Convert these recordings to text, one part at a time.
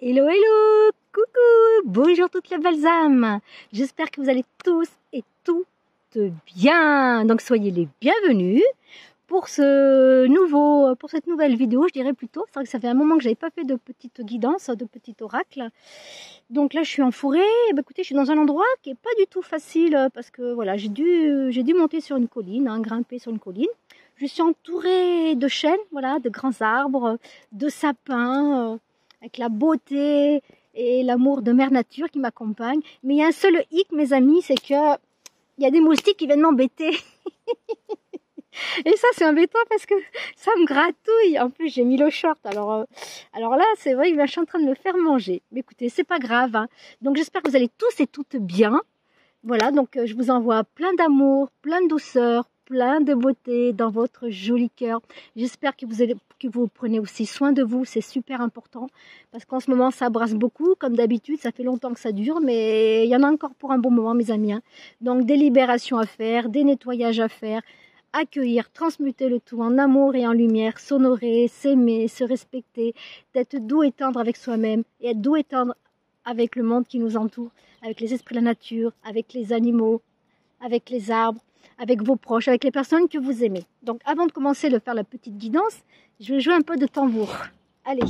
Hello, hello, coucou, bonjour toutes les belles âmes. J'espère que vous allez tous et toutes bien. Donc soyez les bienvenus pour cette nouvelle vidéo, je dirais plutôt. C'est vrai que ça fait un moment que j'avais pas fait de petite guidance, de petit oracle. Donc là, je suis en forêt. Et écoutez, je suis dans un endroit qui est pas du tout facile parce que voilà, j'ai dû monter sur une colline, grimper sur une colline. Je suis entourée de chênes, voilà, de grands arbres, de sapins. Avec la beauté et l'amour de Mère Nature qui m'accompagne. Mais il y a un seul hic, mes amis, c'est que il y a des moustiques qui viennent m'embêter. Et ça, c'est embêtant parce que ça me gratouille. En plus, j'ai mis le short. Alors là, c'est vrai que je suis en train de me faire manger. Mais écoutez, c'est pas grave. Hein. Donc, j'espère que vous allez tous et toutes bien. Voilà, donc je vous envoie plein d'amour, plein de douceur, plein de beauté dans votre joli cœur. J'espère que vous prenez aussi soin de vous, c'est super important. Parce qu'en ce moment, ça brasse beaucoup, comme d'habitude, ça fait longtemps que ça dure, mais il y en a encore pour un bon moment, mes amis. Hein. Donc, des libérations à faire, des nettoyages à faire, accueillir, transmuter le tout en amour et en lumière, s'honorer, s'aimer, se respecter, d'être doux et tendre avec soi-même et être doux et tendre avec le monde qui nous entoure, avec les esprits de la nature, avec les animaux, avec les arbres, avec vos proches, avec les personnes que vous aimez. Donc avant de commencer de faire la petite guidance, je vais jouer un peu de tambour. Allez.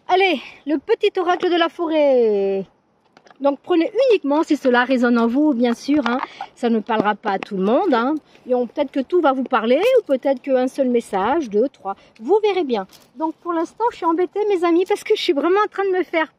Allez, le petit oracle de la forêt. Donc prenez uniquement si cela résonne en vous, bien sûr. Hein. Ça ne parlera pas à tout le monde. Hein. Peut-être que tout va vous parler ou peut-être qu'un seul message, 2, 3. Vous verrez bien. Donc pour l'instant, je suis embêtée, mes amis, parce que je suis vraiment en train de me faire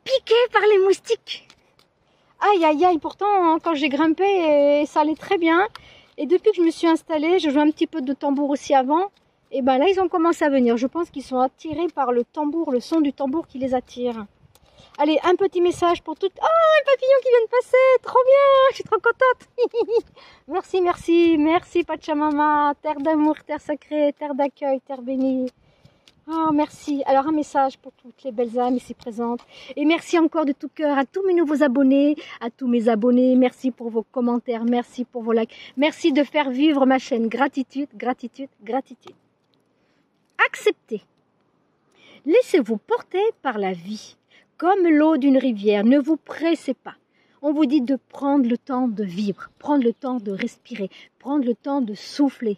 piquer par les moustiques. Aïe, aïe, aïe. Pourtant, hein, quand j'ai grimpé, ça allait très bien. Et depuis que je me suis installée, je joue un petit peu de tambour aussi avant. Et ben là, ils ont commencé à venir. Je pense qu'ils sont attirés par le tambour, le son du tambour qui les attire. Allez, un petit message pour toutes. Oh, un papillon qui vient de passer. Trop bien, je suis trop contente. Merci, merci, merci Pachamama. Terre d'amour, terre sacrée, terre d'accueil, terre bénie. Oh, merci. Alors, un message pour toutes les belles âmes ici présentes. Et merci encore de tout cœur à tous mes nouveaux abonnés, à tous mes abonnés. Merci pour vos commentaires, merci pour vos likes. Merci de faire vivre ma chaîne. Gratitude, gratitude, gratitude. Acceptez. Laissez-vous porter par la vie. Comme l'eau d'une rivière, ne vous pressez pas. On vous dit de prendre le temps de vivre, prendre le temps de respirer, prendre le temps de souffler.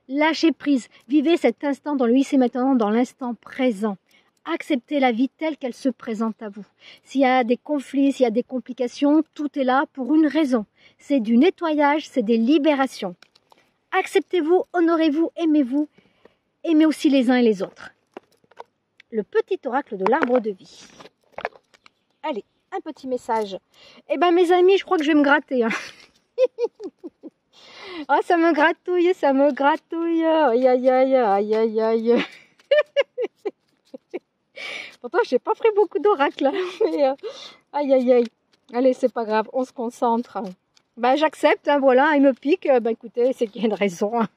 Lâchez prise, vivez cet instant dans le ici et maintenant, dans l'instant présent. Acceptez la vie telle qu'elle se présente à vous. S'il y a des conflits, s'il y a des complications, tout est là pour une raison. C'est du nettoyage, c'est des libérations. Acceptez-vous, honorez-vous, aimez-vous. Aimez aussi les uns et les autres. Le petit oracle de l'arbre de vie. Allez, un petit message. Eh ben mes amis, je crois que je vais me gratter. Hein. Oh, ça me gratouille, ça me gratouille. Aïe, aïe, aïe, aïe, aïe, aïe. Pourtant, je n'ai pas pris beaucoup d'oracles. Mais aïe, aïe, aïe. Allez, c'est pas grave, on se concentre. Ben, j'accepte, hein, voilà, il me pique. Ben, écoutez, c'est qu'il y a une raison. Hein.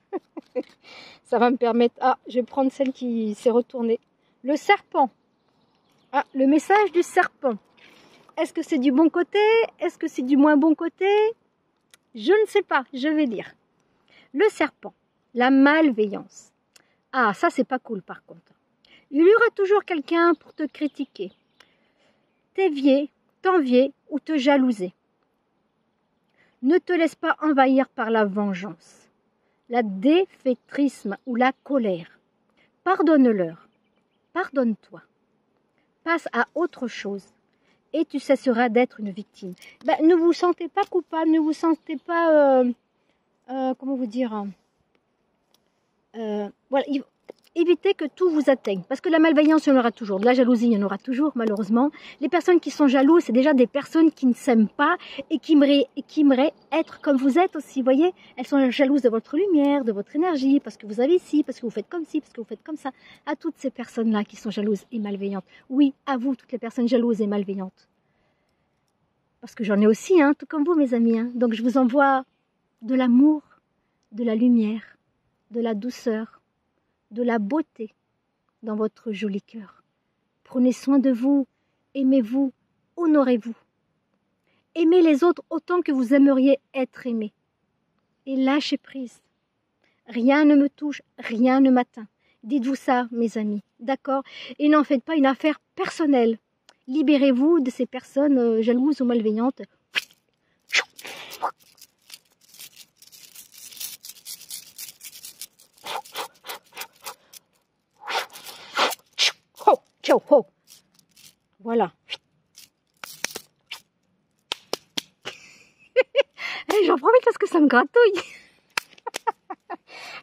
Ça va me permettre... Ah, je vais prendre celle qui s'est retournée. Le serpent. Ah, le message du serpent. Est-ce que c'est du bon côté? Est-ce que c'est du moins bon côté? Je ne sais pas, je vais lire. Le serpent. La malveillance. Ah, ça, c'est pas cool par contre. Il y aura toujours quelqu'un pour te critiquer, t'envier ou te jalouser. Ne te laisse pas envahir par la vengeance. La défaitrisme ou la colère. Pardonne-leur. Pardonne-toi. Passe à autre chose. et tu cesseras d'être une victime. Ben, ne vous sentez pas coupable, ne vous sentez pas, comment vous dire, voilà, évitez que tout vous atteigne, parce que la malveillance, il y en aura toujours, de la jalousie, il y en aura toujours, malheureusement. Les personnes qui sont jalouses, c'est déjà des personnes qui ne s'aiment pas et qui aimeraient être comme vous êtes aussi, vous voyez. Elles sont jalouses de votre lumière, de votre énergie, parce que vous avez ci, parce que vous faites comme ci, parce que vous faites comme ça. À toutes ces personnes-là qui sont jalouses et malveillantes. Oui, à vous, toutes les personnes jalouses et malveillantes. Parce que j'en ai aussi, hein, tout comme vous, mes amis. Hein. Donc je vous envoie de l'amour, de la lumière, de la douceur, de la beauté dans votre joli cœur. Prenez soin de vous, aimez-vous, honorez-vous. Aimez les autres autant que vous aimeriez être aimé. Et lâchez prise. Rien ne me touche, rien ne m'atteint. Dites-vous ça, mes amis, d'accord? Et n'en faites pas une affaire personnelle. Libérez-vous de ces personnes jalouses ou malveillantes. Ciao, oh. Voilà. J'en profite parce que ça me gratouille.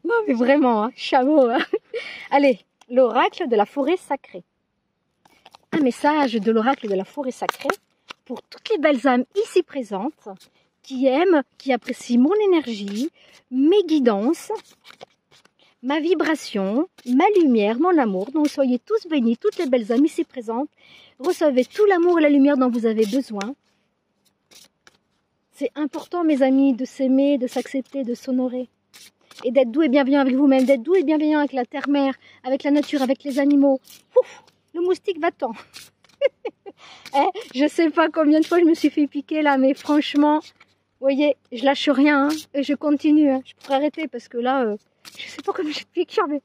Non, mais vraiment, hein, chameau. Hein. Allez, l'oracle de la forêt sacrée. Un message de l'oracle de la forêt sacrée pour toutes les belles âmes ici présentes qui aiment, qui apprécient mon énergie, mes guidances, ma vibration, ma lumière, mon amour. Donc soyez tous bénis, toutes les belles âmes ici présentes. Recevez tout l'amour et la lumière dont vous avez besoin. C'est important, mes amis, de s'aimer, de s'accepter, de s'honorer. Et d'être doux et bienveillant avec vous-même, d'être doux et bienveillant avec la terre-mère, avec la nature, avec les animaux. Ouf, le moustique va-t'en. Je sais pas combien de fois je me suis fait piquer là, mais franchement, vous voyez, je lâche rien, hein, et je continue. Hein. Je pourrais arrêter parce que là... je sais pas comment j'ai de piqûre, mais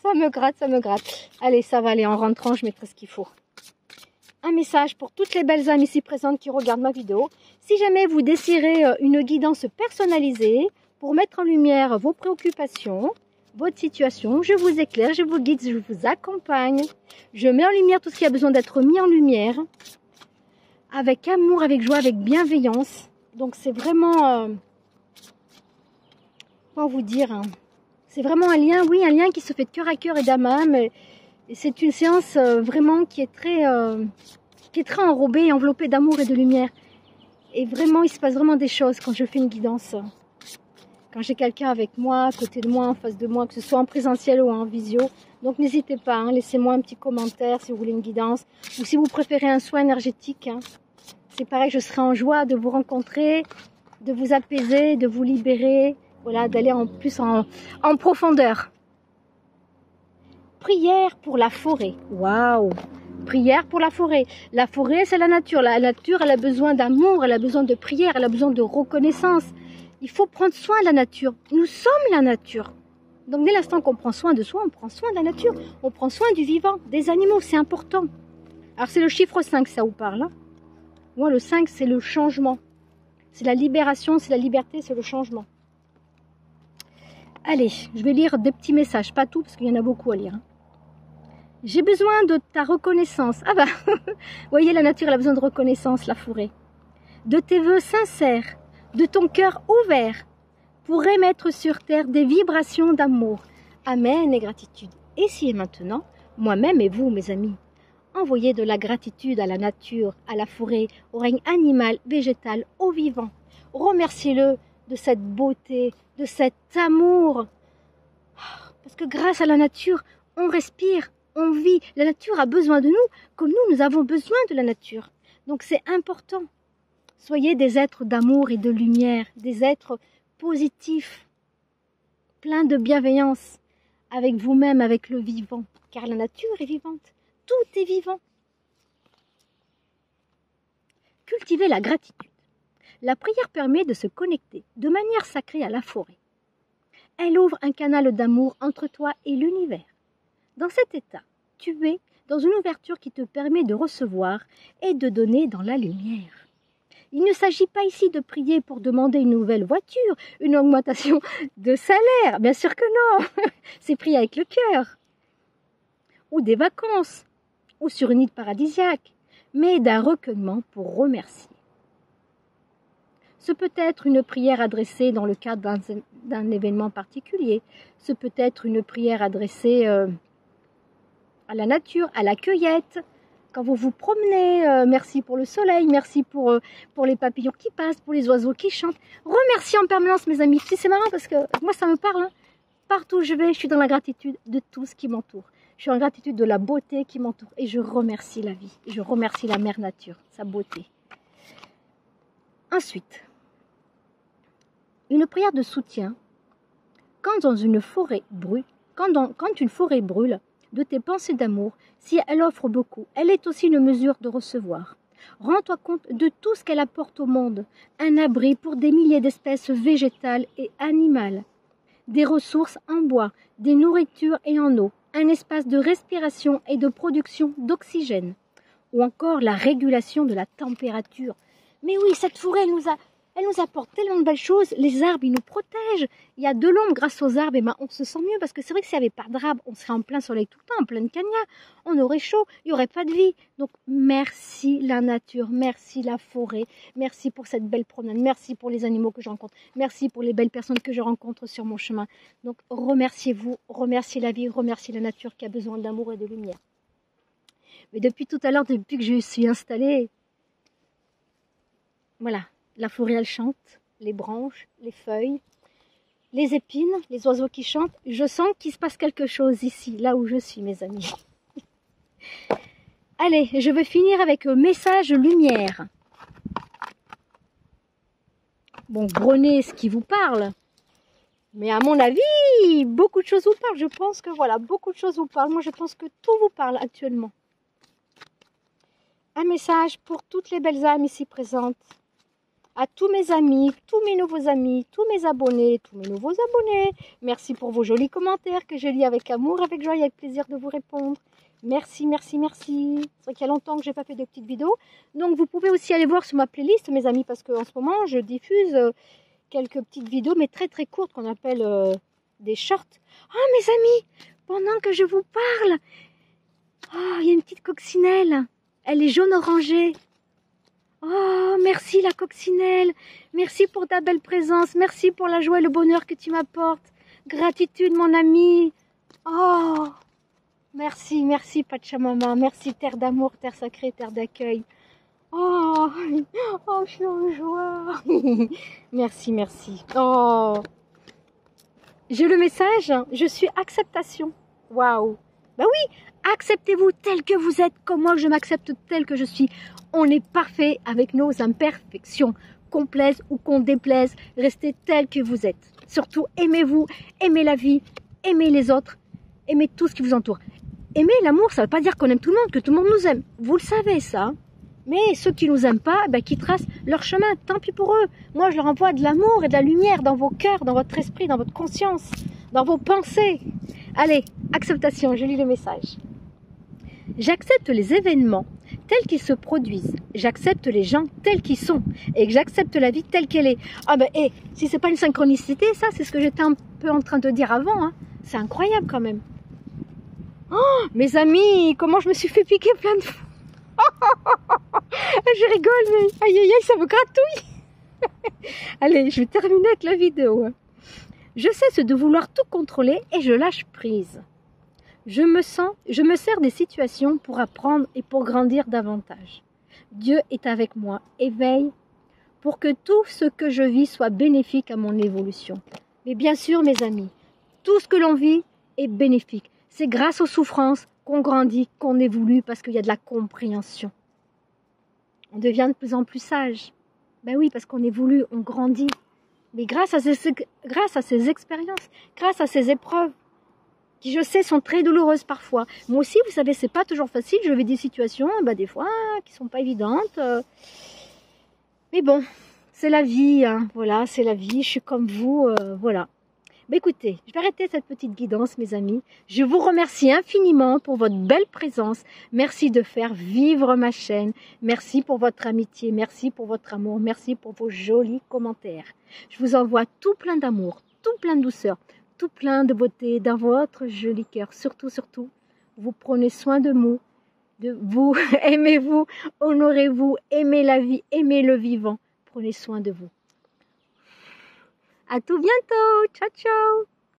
ça me gratte, ça me gratte. Allez, ça va aller. En rentrant, je mettrai ce qu'il faut. Un message pour toutes les belles âmes ici présentes qui regardent ma vidéo. Si jamais vous désirez une guidance personnalisée pour mettre en lumière vos préoccupations, votre situation, je vous éclaire, je vous guide, je vous accompagne. Je mets en lumière tout ce qui a besoin d'être mis en lumière. Avec amour, avec joie, avec bienveillance. Donc c'est vraiment... comment vous dire, hein. C'est vraiment un lien, oui, un lien qui se fait de cœur à cœur et d'âme à âme. Et c'est une séance vraiment qui est très enrobée et enveloppée d'amour et de lumière. Et vraiment, il se passe vraiment des choses quand je fais une guidance. Quand j'ai quelqu'un avec moi, à côté de moi, en face de moi, que ce soit en présentiel ou en visio. Donc n'hésitez pas, hein, laissez-moi un petit commentaire si vous voulez une guidance. Ou si vous préférez un soin énergétique. Hein. C'est pareil, je serai en joie de vous rencontrer, de vous apaiser, de vous libérer. Voilà, d'aller en plus en profondeur. Prière pour la forêt. Waouh! Prière pour la forêt. La forêt, c'est la nature. La nature, elle a besoin d'amour, elle a besoin de prière, elle a besoin de reconnaissance. Il faut prendre soin de la nature. Nous sommes la nature. Donc, dès l'instant qu'on prend soin de soi, on prend soin de la nature. On prend soin du vivant, des animaux, c'est important. Alors, c'est le chiffre 5, ça vous parle. Hein? Moi, le 5, c'est le changement. C'est la libération, c'est la liberté, c'est le changement. Allez, je vais lire des petits messages, pas tout parce qu'il y en a beaucoup à lire. Hein. J'ai besoin de ta reconnaissance. Ah bah, vous voyez, la nature elle a besoin de reconnaissance, la forêt. De tes vœux sincères, de ton cœur ouvert, pour émettre sur terre des vibrations d'amour. Amen et gratitude. Et si et maintenant, moi-même et vous, mes amis, envoyez de la gratitude à la nature, à la forêt, au règne animal, végétal, au vivant. Remerciez-le de cette beauté, de cet amour. Parce que grâce à la nature, on respire, on vit. La nature a besoin de nous, comme nous avons besoin de la nature. Donc c'est important. Soyez des êtres d'amour et de lumière, des êtres positifs, pleins de bienveillance, avec vous-même, avec le vivant. Car la nature est vivante, tout est vivant. Cultivez la gratitude. La prière permet de se connecter de manière sacrée à la forêt. Elle ouvre un canal d'amour entre toi et l'univers. Dans cet état, tu es dans une ouverture qui te permet de recevoir et de donner dans la lumière. Il ne s'agit pas ici de prier pour demander une nouvelle voiture, une augmentation de salaire. Bien sûr que non. C'est prier avec le cœur. Ou des vacances. Ou sur une île paradisiaque. mais d'un recueillement pour remercier. Ce peut être une prière adressée dans le cadre d'un événement particulier. Ce peut être une prière adressée à la nature, à la cueillette. Quand vous vous promenez, merci pour le soleil, merci pour les papillons qui passent, pour les oiseaux qui chantent. Remerciez en permanence, mes amis. C'est marrant parce que moi, ça me parle. Hein. Partout où je vais, je suis dans la gratitude de tout ce qui m'entoure. Je suis en gratitude de la beauté qui m'entoure. Et je remercie la vie. Et je remercie la mère nature, sa beauté. Ensuite, une prière de soutien. Quand une forêt brûle, de tes pensées d'amour, si elle offre beaucoup, elle est aussi une mesure de recevoir. Rends-toi compte de tout ce qu'elle apporte au monde. Un abri pour des milliers d'espèces végétales et animales. Des ressources en bois, des nourritures et en eau. Un espace de respiration et de production d'oxygène. Ou encore la régulation de la température. Mais oui, cette forêt, elle nous apporte tellement de belles choses. Les arbres, ils nous protègent. Il y a de l'ombre grâce aux arbres. Et ben, on se sent mieux parce que c'est vrai que s'il n'y avait pas d'arbres, on serait en plein soleil tout le temps, en pleine cagnard. On aurait chaud, il n'y aurait pas de vie. Donc, merci la nature, merci la forêt, merci pour cette belle promenade, merci pour les animaux que je rencontre, merci pour les belles personnes que je rencontre sur mon chemin. Donc, remerciez-vous, remerciez la vie, remerciez la nature qui a besoin d'amour et de lumière. Mais depuis tout à l'heure, depuis que je suis installée, voilà. La forêt, elle chante, les branches, les feuilles, les épines, les oiseaux qui chantent. Je sens qu'il se passe quelque chose ici, là où je suis, mes amis. Allez, je vais finir avec un message lumière. Bon, prenez ce qui vous parle. Mais à mon avis, beaucoup de choses vous parlent. Je pense que voilà, beaucoup de choses vous parlent. Moi, je pense que tout vous parle actuellement. Un message pour toutes les belles âmes ici présentes. À tous mes amis, tous mes nouveaux amis, tous mes abonnés, tous mes nouveaux abonnés. Merci pour vos jolis commentaires que je lis avec amour, avec joie et avec plaisir de vous répondre. Merci, merci, merci. C'est vrai qu'il y a longtemps que je n'ai pas fait de petites vidéos. Donc vous pouvez aussi aller voir sur ma playlist, mes amis, parce qu'en ce moment, je diffuse quelques petites vidéos, mais très très courtes, qu'on appelle des shorts. Oh mes amis, pendant que je vous parle, oh, il y a une petite coccinelle. Elle est jaune-orangée. Oh, merci la coccinelle, merci pour ta belle présence, merci pour la joie et le bonheur que tu m'apportes. Gratitude mon ami. Oh, merci, merci Pachamama, merci terre d'amour, terre sacrée, terre d'accueil. Oh, oh, je suis en joie. Merci, merci. Oh, j'ai le message, je suis acceptation. Waouh. Ben oui, acceptez-vous tel que vous êtes, comme moi je m'accepte tel que je suis. On est parfait avec nos imperfections, qu'on plaise ou qu'on déplaise, restez tel que vous êtes. Surtout, aimez-vous, aimez la vie, aimez les autres, aimez tout ce qui vous entoure. Aimer l'amour, ça ne veut pas dire qu'on aime tout le monde, que tout le monde nous aime. Vous le savez ça. Mais ceux qui ne nous aiment pas, ben, qui tracent leur chemin, tant pis pour eux. Moi, je leur envoie de l'amour et de la lumière dans vos cœurs, dans votre esprit, dans votre conscience, dans vos pensées. Allez, acceptation, je lis le message. J'accepte les événements tels qu'ils se produisent. J'accepte les gens tels qu'ils sont. Et que j'accepte la vie telle qu'elle est. Ah ben, si c'est pas une synchronicité, ça, c'est ce que j'étais un peu en train de dire avant. Hein. C'est incroyable quand même. Oh, mes amis, comment je me suis fait piquer plein de fois. Je rigole, mais aïe aïe aïe, ça me gratouille. Allez, je vais terminer avec la vidéo. Je cesse de vouloir tout contrôler et je lâche prise. Je me sers des situations pour apprendre et pour grandir davantage. Dieu est avec moi et veille pour que tout ce que je vis soit bénéfique à mon évolution. Mais bien sûr, mes amis, tout ce que l'on vit est bénéfique. C'est grâce aux souffrances qu'on grandit, qu'on évolue, parce qu'il y a de la compréhension. On devient de plus en plus sage. Ben oui, parce qu'on évolue, on grandit. Mais grâce à ces expériences, grâce à ces épreuves, qui je sais sont très douloureuses parfois. Moi aussi, vous savez, c'est pas toujours facile. Je vis des situations, des fois, qui sont pas évidentes. Mais bon, c'est la vie, hein. Voilà, c'est la vie. Je suis comme vous, voilà. Écoutez, je vais arrêter cette petite guidance, mes amis. Je vous remercie infiniment pour votre belle présence. Merci de faire vivre ma chaîne. Merci pour votre amitié. Merci pour votre amour. Merci pour vos jolis commentaires. Je vous envoie tout plein d'amour, tout plein de douceur, tout plein de beauté dans votre joli cœur. Surtout, surtout, vous prenez soin de vous. de vous. Aimez-vous, honorez-vous, aimez la vie, aimez le vivant. Prenez soin de vous. À tout bientôt. Ciao, ciao.